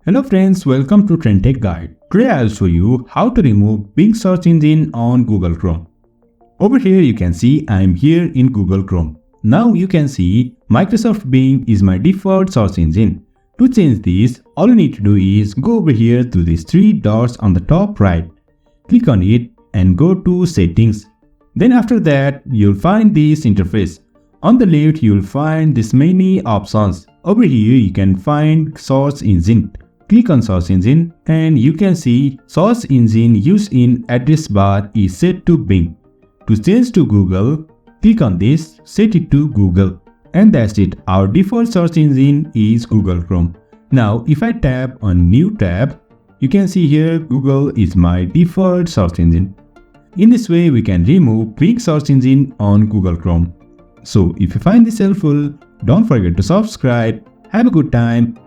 Hello friends, welcome to TrendTech Guide. Today I'll show you how to remove Bing search engine on Google Chrome. Over here you can see I'm here in Google Chrome. Now you can see Microsoft Bing is my default search engine. To change this, all you need to do is go over here to these three dots on the top right. Click on it and go to settings. Then after that, you'll find this interface. On the left, you'll find this many options. Over here, you can find search engine. Click on search engine and you can see search engine used in address bar is set to Bing. To change to Google, click on this, set it to Google. And that's it. Our default search engine is Google Chrome. Now, if I tap on new tab, you can see here Google is my default search engine. In this way, we can remove Bing search engine on Google Chrome. So if you find this helpful, don't forget to subscribe. Have a good time.